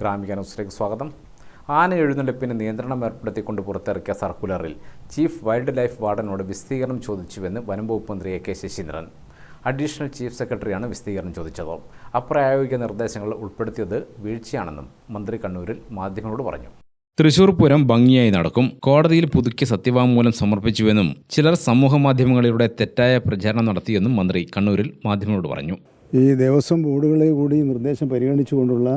ഗ്രാമിക ന്യൂസിലേക്ക് സ്വാഗതം. ആന എഴുന്നള്ളിപ്പിന് നിയന്ത്രണം ഏർപ്പെടുത്തിക്കൊണ്ട് പുറത്തിറക്കിയ സർക്കുലറിൽ ചീഫ് വൈൽഡ് ലൈഫ് വാർഡനോട് വിശദീകരണം ചോദിച്ചുവെന്ന് വനം വകുപ്പ് മന്ത്രി എ.കെ. ശശീന്ദ്രൻ. അഡീഷണൽ ചീഫ് സെക്രട്ടറിയാണ് വിശദീകരണം ചോദിച്ചത്. അപ്രായോഗിക നിർദ്ദേശങ്ങൾ ഉൾപ്പെടുത്തിയത് വീഴ്ചയാണെന്നും മന്ത്രി കണ്ണൂരിൽ മാധ്യമങ്ങളോട് പറഞ്ഞു. തൃശൂർ പൂരം ഭംഗിയായി നടക്കും. കോടതിയിൽ പുതുക്കി സത്യവാങ്മൂലം സമർപ്പിച്ചുവെന്നും ചിലർ സമൂഹമാധ്യമങ്ങളിലൂടെ തെറ്റായ പ്രചാരണം നടത്തിയെന്നും മന്ത്രി കണ്ണൂരിൽ മാധ്യമങ്ങളോട് പറഞ്ഞു. ഈ ദേവസ്വം ബോർഡുകളെ കൂടി നിർദ്ദേശം പരിഗണിച്ചുകൊണ്ടുള്ള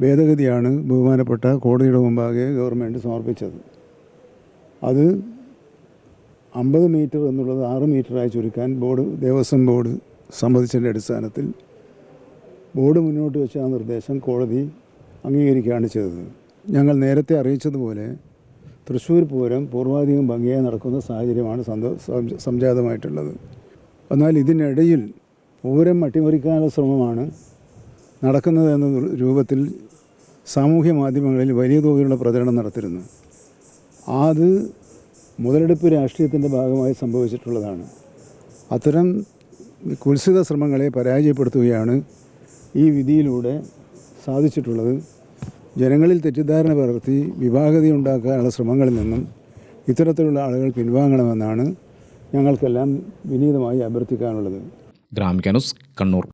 ഭേദഗതിയാണ് ബഹുമാനപ്പെട്ട കോടതിയുടെ മുമ്പാകെ ഗവൺമെൻറ് സമർപ്പിച്ചത്. അത് 50 മീറ്റർ എന്നുള്ളത് 6 മീറ്ററായി ചുരുക്കാൻ ദേവസ്വം ബോർഡ് സമ്മതിച്ചതിൻ്റെ അടിസ്ഥാനത്തിൽ ബോർഡ് മുന്നോട്ട് വെച്ച ആ നിർദ്ദേശം കോടതി അംഗീകരിക്കുകയാണ് ചെയ്തത്. ഞങ്ങൾ നേരത്തെ അറിയിച്ചതുപോലെ തൃശ്ശൂർ പൂരം പൂർവാധികം ഭംഗിയായി നടക്കുന്ന സാഹചര്യമാണ് സംജാതമായിട്ടുള്ളത്. എന്നാൽ ഇതിനിടയിൽ പൂരം അട്ടിമറിക്കാനുള്ള ശ്രമമാണ് നടക്കുന്നത് എന്ന രൂപത്തിൽ സാമൂഹ്യ മാധ്യമങ്ങളിൽ വലിയ തോതിലുള്ള പ്രചരണം നടത്തിയിരുന്നു. അത് മുതലെടുപ്പ് രാഷ്ട്രീയത്തിൻ്റെ ഭാഗമായി സംഭവിച്ചിട്ടുള്ളതാണ്. അത്തരം കുത്സിത ശ്രമങ്ങളെ പരാജയപ്പെടുത്തുകയാണ് ഈ വിധിയിലൂടെ സാധിച്ചിട്ടുള്ളത്. ജനങ്ങളിൽ തെറ്റിദ്ധാരണ പകർത്തി വിഭാഗതയുണ്ടാക്കാനുള്ള ശ്രമങ്ങളിൽ നിന്നും ഇത്തരത്തിലുള്ള ആളുകൾ പിൻവാങ്ങണമെന്നാണ് ഞങ്ങൾക്കെല്ലാം വിനീതമായി അഭ്യർത്ഥിക്കാനുള്ളത്. ഗ്രാമിക ന്യൂസ്, കണ്ണൂർ.